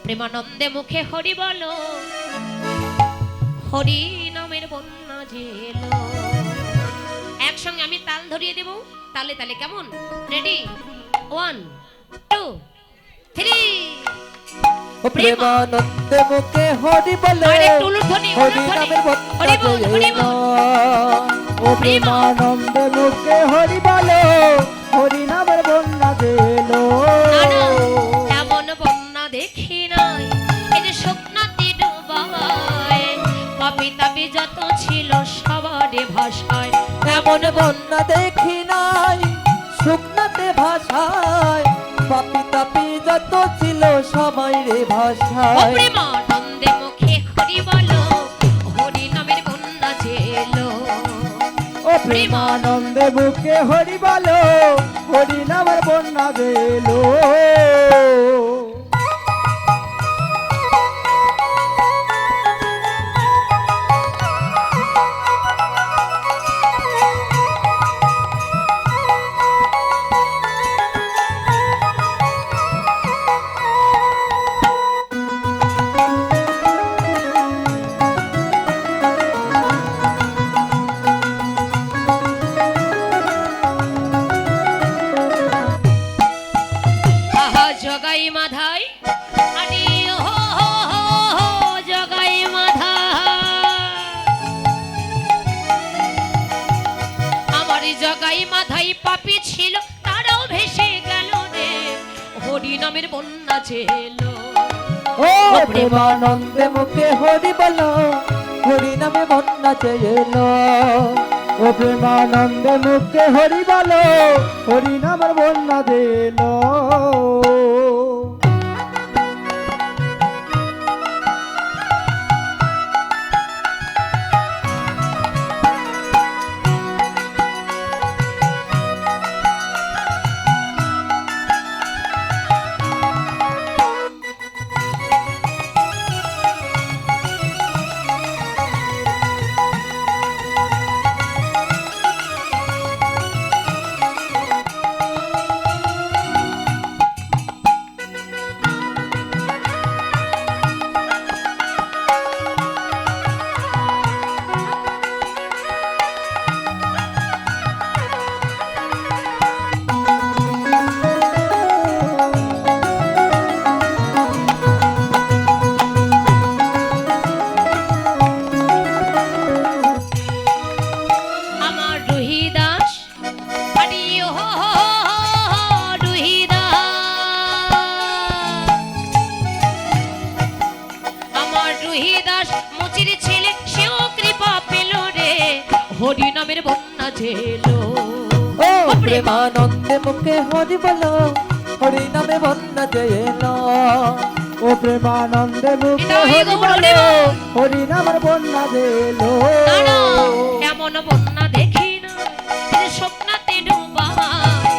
প্রেমানন্দে মুখে হরি বলো, হরি নামের বন্যা জেলো। একসঙ্গে আমি তাল ধরিয়ে দেব, তালে তালে, কেমন? রেডি, 1 2 3। প্রেমানন্দে মুখে হরি বলো, হরি নামের বন্যা জেলো। ও প্রেমানন্দে মুখে হরি বলো, হরি নামের বন্যা জেলো। এমন বন্যা দেখি নাই, এই যে স্বপ্নাতে ডুবায়, পাপি তাপি যত ছিল সবারে ভাষায়। এমন বন্যা দেখি নাই, শুকনাতে ভাষায়, পাপি তাপি যত ছিল সবাই রে ভাষায়। প্রেমানন্দে মুখে হরি বলো, হরি নামের বন্যা জেলো। ও প্রেমানন্দে মুখে হরি বলো, হরি নামের বন্যা জেলো। জগাই মাধাই আরে হো হো হো হো, জগাই মাধা আমার জগাই মাধাই পাপী ছিল, তারাও ভেসে গেল রে, হরি নামের বন্যা ছেলো। ও প্রেমানন্দে মুখে হরি বলো, হরি নামে বন্যা জেলো। ও প্রেমানন্দে মুখে হরি বলো, হরি নামের বন্যা জেলো। হরি নামের বন্যা ঝেলো। ও প্রেমানন্দে মুখে হরি বলো, হরি নামে বন্যা জেলো। ও প্রেমানন্দে মুখে হরি বলো, হরি নামের বন্যা জেলো। এমন বন্যা দেখি না, স্বপ্নাতে ডুবায়,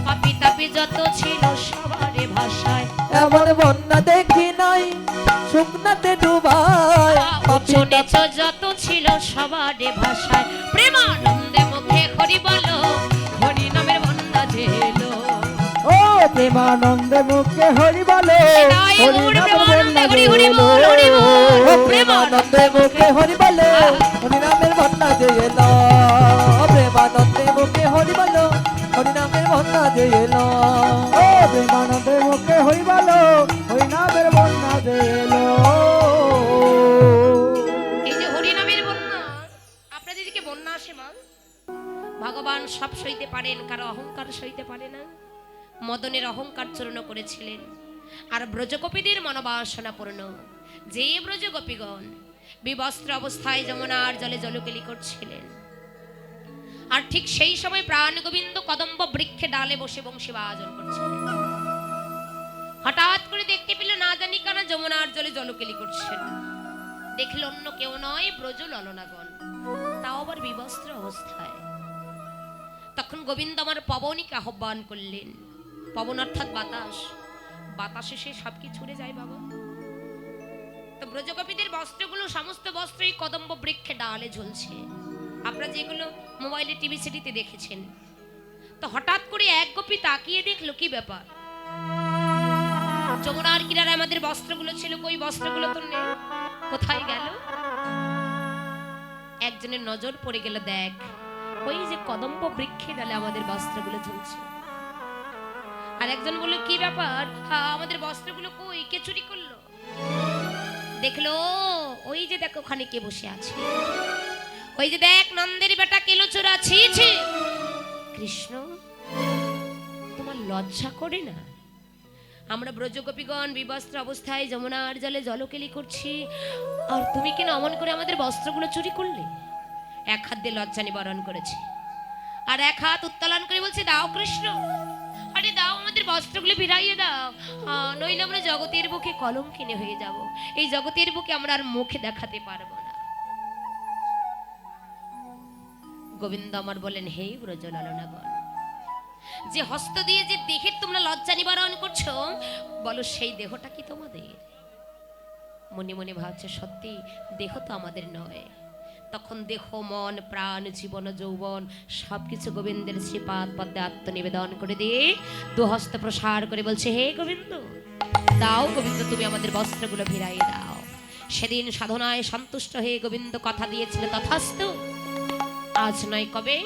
পাপি তাপি যত ছিল সবারে ভাষায়। এমন বন্যা দেখি নাই, শুকনাতে ডুবায়, পাপি তাপি যত ছিল সবারে ভাষায়। প্রেমানন্দে মুখে হরি বলো, হরি নামের বন্যা ঝেলো। ও প্রেমানন্দে মুখে হরি বলো, হরি নামের বন্যা জেলো। ও প্রেমানন্দে মুখে হরি বলো, হরি নামের বন্যা জেলো। প্রেমানন্দে মুখে হরি বলো, হরি নামের বন্যা জেলো। ও প্রেমানন্দে মুখে হরি বলো, হরি নামের বন্যা জেলো। এই যে হরি নামের বন্যা, আপনাদের দিকে বন্যা আসে মা? ভগবান সব সইতে পারেন, কারো অহংকার সইতে পারে না। মদনের অহংকার চূর্ণ করেছিলেন, আর ব্রজগোপীদের মনোবাসনা পূর্ণ। যে ব্রজগোপীগণ বিবস্ত্র অবস্থায় যমুনার জলে জলকেলি করছিলেন, আর ঠিক সেই সময় প্রাণ গোবিন্দ কদম্ব বৃক্ষে ডালে বসে বংশী বাজন করছিলেন। হঠাৎ করে দেখতে পেল না জানি কানা যমুনার জলে জলকেলি করছেন। দেখল অন্য কেউ নয়, ব্রজ ললনাগণ, তাও আবার বিবস্ত্র অবস্থায়। তখন গোবিন্দ আমার পবনীকে আহ্বান করলেন। পবন অর্থাৎ বাতাস, বাতাসে সে সবকিছু উড়ে যায় বাবা। তো ব্রজগোপীদের বস্ত্রগুলো, সমস্ত বস্ত্রই কদম্ব বৃক্ষে ডালে ঝুলছে। আপনারা যেগুলো মোবাইলে টিভি সিটিতে দেখেছেন। তো হঠাৎ করে এক গোপী তাকিয়ে দেখলো কি ব্যাপার, যমুনার কিনারে আমাদের বস্ত্রগুলো ছিল, কই বস্ত্রগুলো তো নেই, কোথায় গেল? একজনের নজর পড়ে গেল, দেখ ওই যে কদম্ব বৃক্ষের ডালে আমাদের বস্ত্রগুলো ঝুলছে। আর একজন বলল, কি ব্যাপার, আমাদের বস্ত্রগুলো কই, কে চুরি করলো? দেখলো ওই যে দেখো ওখানে কে বসে আছে, ওই যে দেখ নন্দের বেটা কেলোচোরা। ছি ছি কৃষ্ণ, তোমার লজ্জা করে না? আমরা ব্রজগোপীগণ বিবস্ত্র অবস্থায় যমুনার জলে জলকেলি করছি, আর তুমি কেন অমন করে আমাদের বস্ত্রগুলো চুরি করলে? এক হাত দিয়ে লজ্জা নিবারণ করেছে, আর এক হাত উত্তোলন করে বলছে, দাও কৃষ্ণ, আরে দাও, আমাদের বস্ত্রগুলো ভিড়াইয়ে দাও, নইলে আমরা জগতের বুকে কলঙ্কিনী হয়ে যাব, এই জগতের বুকে আমরা আর মুখে দেখাতে পারবো না। গোবিন্দ আমার বলেন, হে ব্রজ লালনাগণ, যে হস্ত দিয়ে যে দেহের তোমরা লজ্জা নিবারণ করছো, বলো সেই দেহটা কি তোমাদের? মনে মনে ভাবছে, সত্যি দেহ তো আমাদের নয়। তখন দেহ, মন, প্রাণ, জীবন, যৌবন সবকিছু গোবিন্দের শ্রীপাদ পদ্মে আত্মনিবেদন করে দিয়ে দুহস্ত প্রসার করে বলছে, হে গোবিন্দ, দাও গোবিন্দ, তুমি আমাদের বস্ত্রগুলো ভিড়াইয়ে দাও। সেদিন সাধনায় সন্তুষ্ট হয়ে গোবিন্দ কথা দিয়েছিল, তথাস্তু। আজ নয় কবে,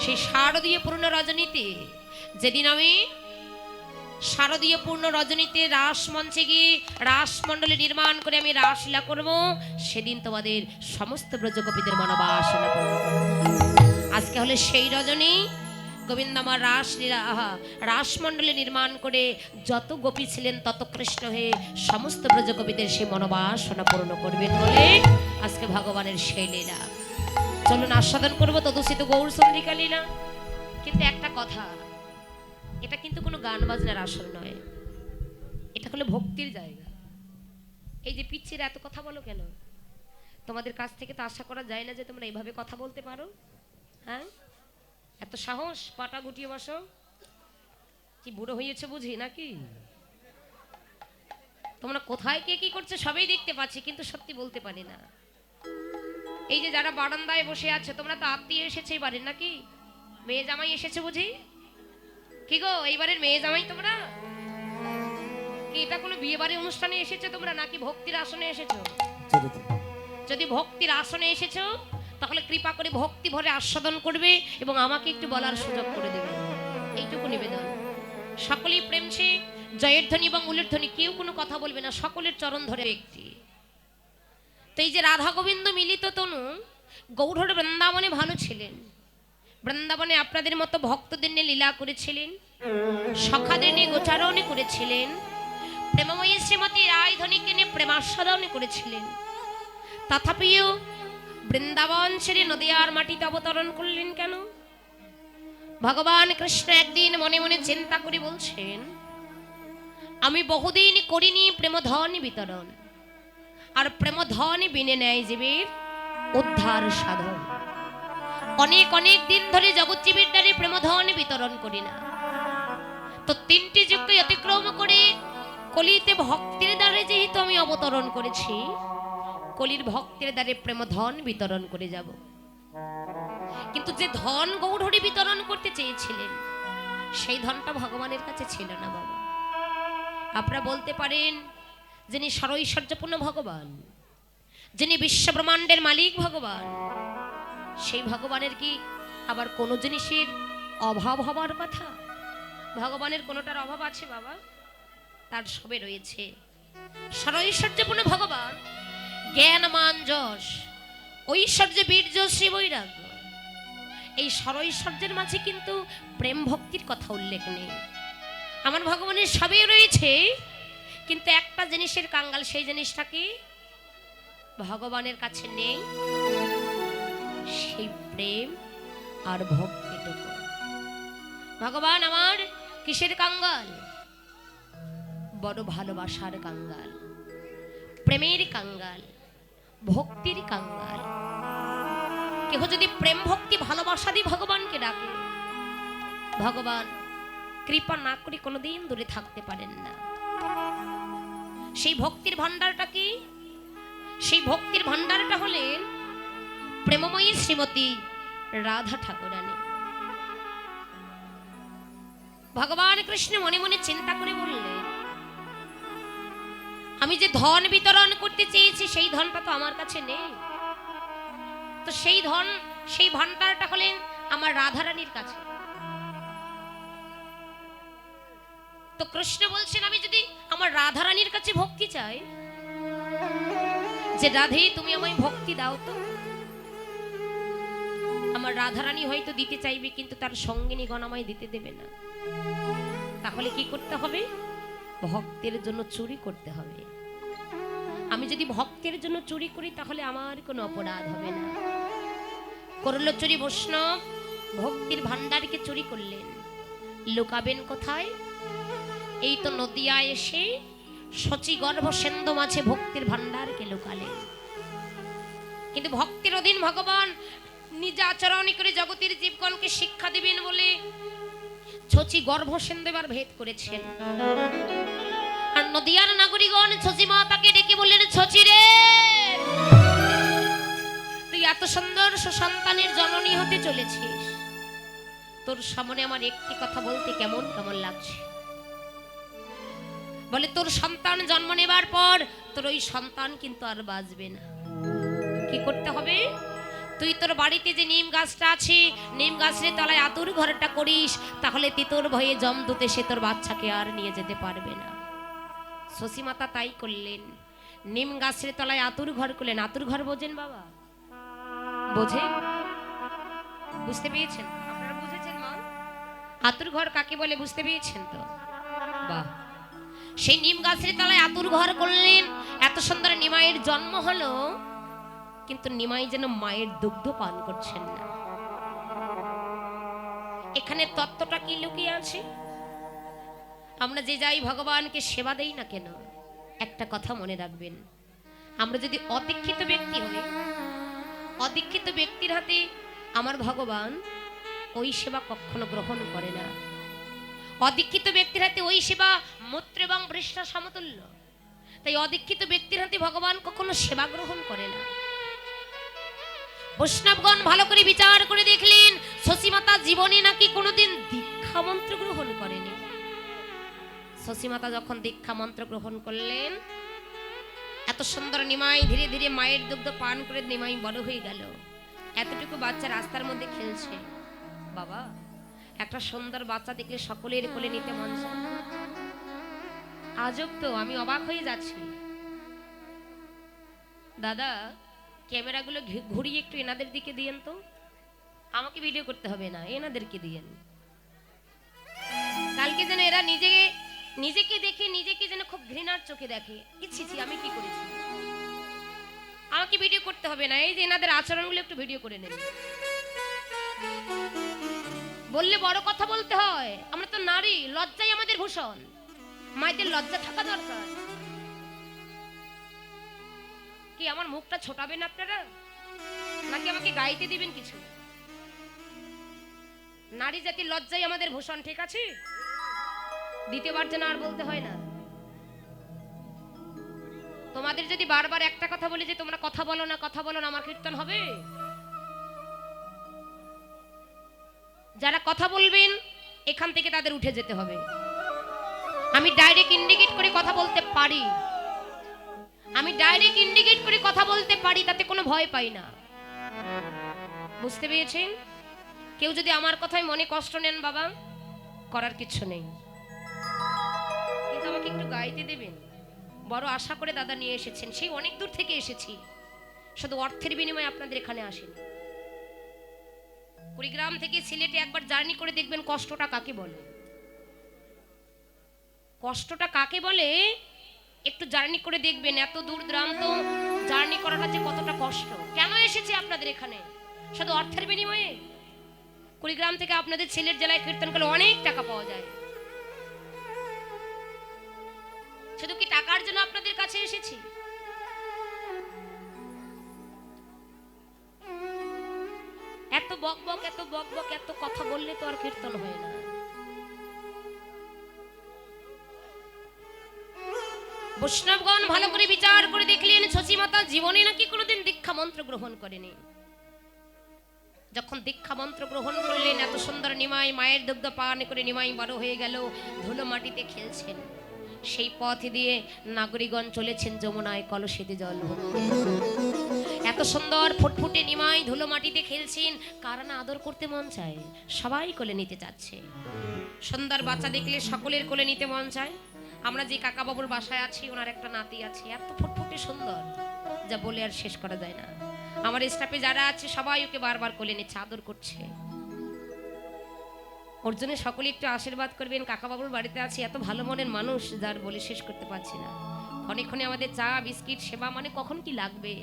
সেই শারদীয় পূর্ণ রজনীতে, যেদিন আমি শারদীয় পূর্ণ রজনীতে রাস মঞ্চে গিয়ে রাস মণ্ডলী নির্মাণ করে আমি রাসলীলা করব, সেদিন তোমাদের সমস্ত ব্রজগোপীদের মনোবাসনা করব। আজকে হলে সেই রজনী, গোবিন্দ আমার রাসলীলা রাসমণ্ডলী নির্মাণ করে যত গোপী ছিলেন তত কৃষ্ণ হয়ে সমস্ত ব্রজগোপীদের সেই মনোবাসনা পূর্ণ করবেন বলে আজকে ভগবানের সেই লীলা। চলুন আস্বাদন করবো তদুষিত গৌর চন্দ্রিকা লীলা। কিন্তু একটা কথা, এটা কিন্তু কোনো গান বাজনার আসর নয়, এটা হলো ভক্তির জায়গা। এই যে পিচ্ছিরা এত কথা বলো কেন? তোমাদের কাছ থেকে তো আশা করা যায় না যে তোমরা এইভাবে কথা বলতে পারো। হ্যাঁ, এত সাহস, পাটা গুটিয়ে বসো। কি বুড়ো হয়েছে বুঝি নাকি? তোমরা কোথায় কে কি করছে সবই দেখতে পাচ্ছি, কিন্তু সত্যি বলতে পারি না। এই যে যারা বারান্দায় বসে আছে, তোমরা তো আত্মীয় এসেছে এবারে নাকি? মেয়ে জামাই এসেছে বুঝি? কি গো, এইবারের মেয়ে জামাই তোমরা? কি এটা কোনো বিয়ে বাড়ির অনুষ্ঠানে এসেছো তোমরা, নাকি ভক্তির আসনে এসেছো? যদি ভক্তির আসনে এসেছো তাহলে কৃপা করে ভক্তি ভরে আস্বাদন করবে এবং আমাকে একটু বলার সুযোগ করে দেবে, এইটুকু নিবেদন। সকলেই প্রেমছে জয়ের ধ্বনি এবং উলের ধ্বনি, কেউ কোনো কথা বলবে না, সকলের চরণ ধরে ব্যক্তি। তো এই যে রাধা গোবিন্দ মিলিত তনু গৌড় বৃন্দাবনে ভালো ছিলেন, বৃন্দাবনে আপনাদের মতো ভক্তদের নিয়ে লীলা করেছিলেন, সখাদের নিয়ে গোচারণ করেছিলেন, প্রেমময়ী শ্রীমতী রায়ধনীকে নিয়ে প্রেমাস্বাদন করেছিলেন। তথাপিও বৃন্দাবন ছেড়ে নদিয়ার মাটিতে অবতরণ করলেন কেন? ভগবান কৃষ্ণ একদিন মনে মনে চিন্তা করে বলছেন, আমি বহুদিন করিনি প্রেমধন বিতরণ, আর প্রেমধন বিনে নেয় জীবের উদ্ধার সাধন। অনেক অনেক দিন ধরে জগৎজীবীর দ্বারে প্রেমধন বিতরণ করি না, তো তিনটি যুগ অতিক্রম করে কলিতে ভক্তির দ্বারে যেহেতু আমি অবতরণ করেছি, কলির ভক্তের দ্বারে প্রেমধন বিতরণ করে যাব। কিন্তু যে ধন গৌড়হরি বিতরণ করতে চেয়েছিলেন, সেই ধনটা ভগবানের কাছে ছিল না বাবা। আপনারা বলতে পারেন, যিনি সর্বৈশ্বর্যপূর্ণ ভগবান, যিনি বিশ্ব ব্রহ্মাণ্ডের মালিক ভগবান, সেই ভগবানের কি আবার কোনো জিনিসের অভাব হবার কথা? ভগবানের কোনোটার অভাব আছে বাবা? তার সবে রয়েছে। সর্বৈশ্বর্যপূর্ণ ভগবান, জ্ঞান মান যশ ঐশ্বর্য বীর্য শ্রী বৈরাগ্য, এই সর্বৈশ্বর্যের মাঝে কিন্তু প্রেম ভক্তির কথা উল্লেখ নেই। আমার ভগবানের সবই রয়েছে, কিন্তু একটা জিনিসের কাঙ্গাল, সেই জিনিসটা কি ভগবানের কাছে নেই, সেই প্রেম আর ভক্তিটুকু। ভগবান আমার কিসের কাঙ্গাল? বড় ভালোবাসার কাঙ্গাল, প্রেমের কাঙ্গাল, ভক্তির কাঙ্গাল। কেহ যদি প্রেম ভক্তি ভালোবাসা দিয়ে ভগবানকে ডাকে, ভগবান কৃপা না করে কোনোদিন দূরে থাকতে পারেন না। সেই ভক্তির ভান্ডারটা কি? সেই ভক্তির ভান্ডারটা হলেন প্রেমময়ী শ্রীমতী রাধা ঠাকুরানী। ভগবান কৃষ্ণ মনে মনে চিন্তা করে বললেন, আমি যে ধন বিতরণ করতে চেয়েছি সেই ধনটা তো আমার কাছে নেই, তো সেই ধন, সেই ভান্ডারটা হলেন আমার রাধারানীর কাছে। তো কৃষ্ণ বলছেন আমি যদি আমার রাধারানীর কাছে ভক্তি চাই, যে রাধে তুমি আমায় ভক্তি দাও, তো আমার রাধারানী হয়তো দিতে চাইবে কিন্তু তার সঙ্গিনীগণ আমায় দিতে দেবে না। তাহলে কি করতে হবে? ভক্তের জন্য চুরি করতে হবে। আমি যদি ভক্তের জন্য চুরি করি তাহলে আমার কোনো অপরাধ হবে না। করল চুরি বৈষ্ণব, ভক্তির ভান্ডারকে চুরি করলেন। লুকাবেন কোথায়? এই তো নদিয়া এসে শচী গর্ভ সেন্ধু মাঝে ভক্তির ভান্ডারকে লুকালেন। কিন্তু ভক্তির অধীন ভগবান নিজ আচরণ করে জগতের জীবগণকে শিক্ষা দিবেন বলে শচী গর্ভ সেন্ধু এবার ভেদ করেছেন। আর নদিয়ার নাগরিকগণ শচী মাতাকে ডেকে বললেন, শচী রে, তুই এত সুন্দর সুসন্তানের জননী হতে চলেছিস, তোর সামনে আমার একটি কথা বলতে কেমন কেমন লাগছে। বলে, তোর সন্তান জন্ম নেবার পর তোর ওই সন্তান কিন্তু আর বাঁচবে না। কি করতে হবে? তুই তোর বাড়িতে যে নিম গাছটা আছে, নিম গাছের তলায় আতুর ঘরটা করিস, তাহলে তিতর ভয়ে জমদূতে সে তোর বাচ্চাকে আর নিয়ে যেতে পারবে না। শচী মাতা তাই করলেন, নিম গাছের তলায় আতুর ঘর করলেন। আতুর ঘর বোঝেন বাবা? বোঝে? বুঝতে পেরেছেন? আপনারা বুঝেছেন মা? আতুর ঘর কাকে বলে বুঝতে পেরেছেন তো? বাহ! সেই নিম গাছের তলায় আতুর ঘর করলেন। এত সুন্দর নিমাইয়ের জন্ম হলো, কিন্তু নিমাই যেন মায়ের দুগ্ধ পান করছেন না। এখানে তত্ত্বটা কি লুকিয়ে আছে? আমরা যে যাই ভগবানকে সেবা দেই না কেন, একটা কথা মনে রাখবেন, আমরা যদি অদীক্ষিত ব্যক্তি হই, অদীক্ষিত ব্যক্তির হাতে আমার ভগবান ওই সেবা কখনো গ্রহণ করে না। অদীক্ষিত ব্যক্তির হাতে ওই সেবা মূত্র এবং বৃষ্ণা সমতুল্য। তাই অদীক্ষিত ব্যক্তির হাতে ভগবান কখনো সেবা গ্রহণ করে না। বৈষ্ণবগণ ভালো করে বিচার করে দেখলেন, শচী মাতা জীবনে নাকি কোনোদিন দীক্ষা মন্ত্র গ্রহণ করেনি। শচী মাতা যখন দীক্ষা মন্ত্র গ্রহণ করলেন, এত সুন্দর নিমাই ধীরে ধীরে মায়ের দুগ্ধ পান করে নিমাই বড় হয়ে গেল। এতটুকু বাচ্চা রাস্তার মধ্যে খেলছে। বাবা, একটা সুন্দর বাচ্চা দেখলে সকলের কোলে নিতে মন চায়। আজব তো, আমি অবাক হয়ে যাচ্ছি। দাদা, ক্যামেরাগুলো ঘুরিয়ে একটু এনাদের দিকে দিয়েন তো। আমাকে ভিডিও করতে হবে না, এনাদেরকে দিয়েন। কালকে যেন এরা নিজেকে দেখে নিজেকে যেন খুব ঘৃণার চোখে দেখে। ইচ্ছি আমি কি করেছি, আমাকে ভিডিও করতে হবে না। এই যে এনাদের আচরণগুলো একটু ভিডিও করে নেন। বললে বড় কথা বলতে হয়। আমরা তো নারী, লজ্জাই আমাদের ভূষণ। মায়েদের লজ্জা থাকা দরকার। কি আমার মুখটা ছোটাবেন আপনারা, নাকি আমাকে গাইতে দিবেন কিছু? নারী জাতির লজ্জাই আমাদের ভূষণ, ঠিক আছে? দ্বিতীয়বার যেন আর বলতে হয় না। তোমাদের যদি বারবার একটা কথা বলি যে তোমরা কথা বলো না, কথা বলো না, আমার কীর্তন হবে? যারা কথা বলবেন এখান থেকে তাদের উঠে যেতে হবে। আমি ডাইরেক্ট ইন্ডিকেট করে কথা বলতে পারি, আমি ডাইরেক্ট ইন্ডিকেট করে কথা বলতে পারি, তাতে কোনো ভয় পাই না। বুঝতে পেরেছেন? কেউ যদি আমার কথায় মনে কষ্ট নেন বাবা, করার কিছু নেই, কিন্তু আমাকে একটু গাইতে দেবেন। বড় আশা করে দাদা নিয়ে এসেছেন, সেই অনেক দূর থেকে এসেছি, শুধু অর্থের বিনিময়ে আপনাদের এখানে আসেনি। কুড়িগ্রাম থেকে সিলেটে একবার জার্নি করে দেখবেন কষ্টটা কাকে বলে। কষ্টটা কাকে বলে একটু জার্নি করে দেখবেন। এত দূর দূরান্ত জার্নি করাটা যে কতটা কষ্ট। কেন এসেছি আপনাদের এখানে? শুধু অর্থের বিনিময়ে? কুড়িগ্রাম থেকে আপনাদের সিলেট জেলায় কীর্তন করলে অনেক টাকা পাওয়া যায়। শুধু কি টাকার জন্য আপনাদের কাছে এসেছি? এত বকবক, এত বকবক, এত কথা বললে তো আর কীর্তন হয় না। বৈষ্ণবগণ ভালো করে বিচার করে দেখলেন, শচী মাতা জীবনে নাকি কোনোদিন দীক্ষা মন্ত্র গ্রহণ করেনি। যখন দীক্ষা মন্ত্র গ্রহণ করলেন, এত সুন্দর নিমাই মায়ের দুগ্ধ পান করে নিমাই বড় হয়ে গেল, ধুলো মাটিতে খেলছেন। সেই পথ দিয়ে নাগরিকগণ চলেছেন যমুনায় কলসিতে জল ভরতে। এত সুন্দর ফুটফুটে নিমাই ধুলো মাটিতে খেলছেন, কারা না আদর করতে মন চায়? সবাই কোলে নিতে চাচ্ছে। সুন্দর বাচ্চা দেখলে সকলের কোলে নিতে মন চায়। আমরা যে কাকা বাবুর বাসায় আছি, ওনার একটা নাতি আছে, এত ফুটফুটে সুন্দর, যা বলে আর শেষ করা যায় না। আমার স্টাফে যারা আছে সবাই ওকে বারবার কোলে নিচ্ছে, আদর করছে। ওর জন্য সকলে একটু আশীর্বাদ করবেন। কাকা বাবুর বাড়িতে আছে এত ভালো মনের মানুষ, যার বলে শেষ করতে পারছি না। ক্ষণে ক্ষণে আমাদের চা বিস্কিট সেবা, মানে কখন কি লাগবে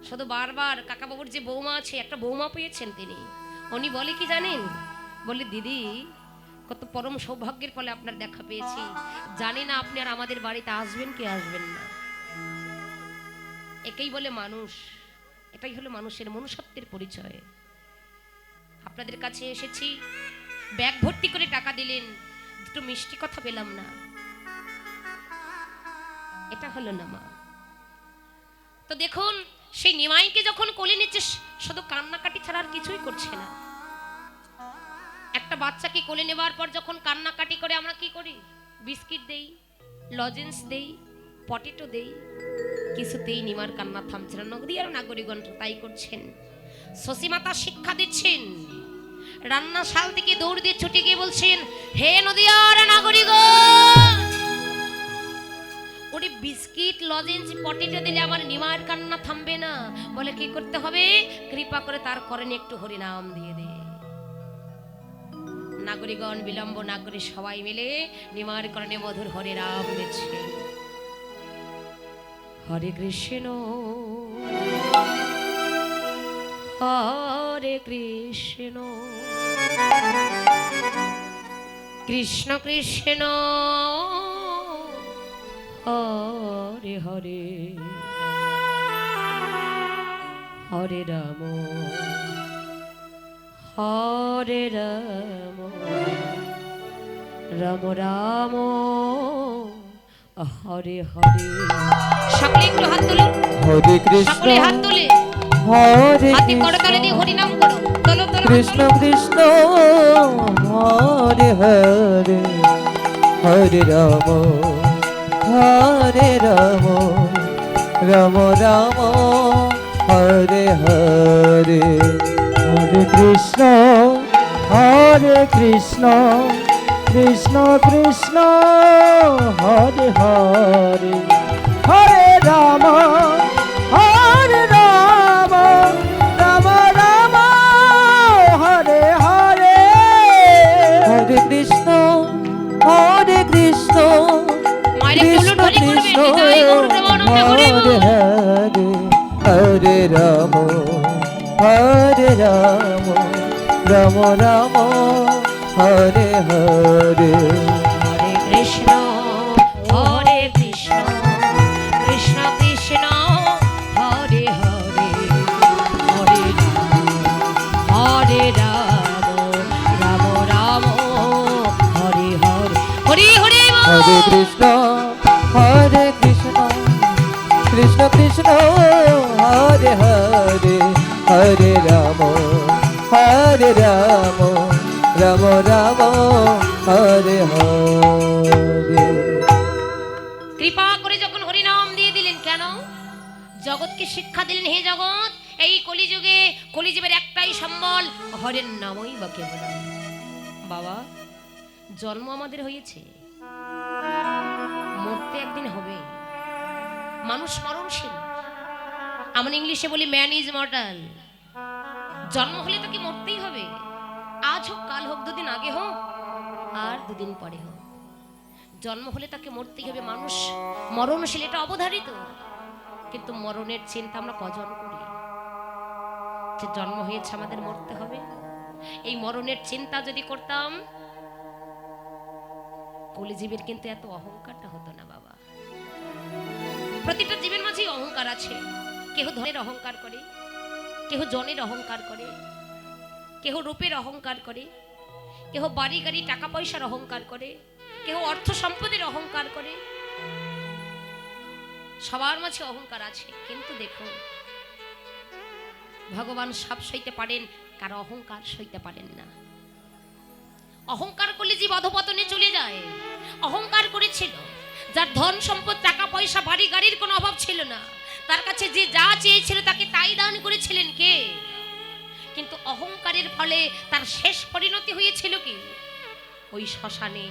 শুধু বারবার। কাকা বাবুর যে বৌমা আছে, একটা বৌমা পেয়েছেন তিনি, উনি বলে কি জানেন, বলে দিদি কত পরম সৌভাগ্যের ফলে আপনার দেখা পেয়েছি, জানি না আপনি আর আমাদের বাড়িতে আসবেন কি আসবেন না। একেই বলে মানুষ, এটাই হলো মানুষের মনুষ্যত্বের পরিচয়। আপনাদের কাছে এসেছি, ব্যাগ ভর্তি করে টাকা দিলেন, দুটো মিষ্টি কথা পেলাম না, এটা হলো না মা। তো দেখুন, সেই নিমাইকে যখন কোলে নিচ্ছে, শুধু কান্নাকাটি ছাড়া আর কিছুই করছে না। একটা বাচ্চাকে কোলে নেবার পর যখন কান্নাকাটি করে, আমরা কি করি? বিস্কিট দেই, লজেন্স দেই, পটেটো দেই, কিছুতেই নিমার কান্না থামছে না। নগরী আর নাগরিকগণ তাই করছেন। শশীমাতা শিক্ষা দিচ্ছেন, রান্নাশাল থেকে দৌড় দিয়ে ছুটে গিয়ে বলছেন, হে নদিয়ার নাগরিকগণ, ওরে বিস্কিট লজেন্স পটেটো দিলে আমার নিমার কান্না থামবে না। বলে কি করতে হবে? কৃপা করে তার করণে একটু হরিনাম দিয়ে দে। নাগরিকগণ বিলম্ব না করে সবাই মিলে নিমার করণে মধুর হরিনাম দিচ্ছে। হরে কৃষ্ণ হরে কৃষ্ণ কৃষ্ণ কৃষ্ণ হরে হরে হরে রাম হরে রাম রাম রাম হরে হরে। সকলে একটু হাত তুলুন। হরে কৃষ্ণ সকলে হাত তুলে হরে হাতে করতালি দিয়ে হরি নাম করো। তোলো তোলো কৃষ্ণ কৃষ্ণ হরে হরে হরে রাম হরে রাম রাম রাম হরে হরে হরে কৃষ্ণ কৃষ্ণ কৃষ্ণ হরে হরে হরে রাম হরে রাম রাম রাম হরে হরে হরে কৃষ্ণ মায়ের একটু উলুধ্বনি করবেন। জয় গৌর প্রেমানন্দে হরি বল। হরে হরে রাম হরে রাম রাম রাম হরে হরে হরে কৃষ্ণ কৃষ্ণ কৃষ্ণ হরে হরে হরে রাম রাম রাম হরে হরে হরি হরি বল। হরে কৃষ্ণ কৃষ্ণ কৃষ্ণ হরে হরে হরে রাম রাম রাম হরে হরে। কৃপা করে যখন হরিনাম দিয়ে দিলেন, কেন? জগৎকে শিক্ষা দিলেন, হে জগৎ, এই কলিযুগে কলিজীবের একটাই সম্বল, হরের নামই বা কেবল। বাবা, জন্ম আমাদের হয়েছে, মরতে একদিন হবে। মানুষ মরণশীল, আমরা ইংলিশে বলি ম্যান ইজ মর্টাল। জন্ম হলে তাকে মরতেই হবে, আজ হোক কাল হোক, দুদিন আগে হোক আর দুদিন পরে হোক, জন্ম হলে তাকে মরতেই হবে। মানুষ মরণশীল, এটা অবধারিত। কিন্তু মরণের চিন্তা আমরা কজন করি? যে জন্ম হয়েছে আমাদের মরতে হবে, এই মরণের চিন্তা যদি করতাম, কলিজীবের কিন্তু এত অহংকারটা হতো না বাবা। প্রতিটা জীবের মাঝেই অহংকার আছে। কেহ ধনের অহংকার করে, কেহ জনের অহংকার করে, কেহ রূপের অহংকার করে, কেহ বাড়ি গাড়ি টাকা পয়সার অহংকার করে, কেহ অর্থ সম্পদের অহংকার করে। সবার মাঝে অহংকার আছে। কিন্তু দেখো, ভগবান সব সইতে পারেন, কারো অহংকার সইতে পারেন না। অহংকার করলে জীব অধপতনে চলে যায়। অহংকার করেছিল, যার ধন সম্পদ টাকা পয়সা বাড়ি গাড়ির কোনো অভাব ছিল না, তার কাছে যে যা চেয়েছিল তাকে তাই দান করেছিলেন কে? কিন্তু অহংকারের ফলে তার শেষ পরিণতি হয়েছিল কি? ওই শ্মশানে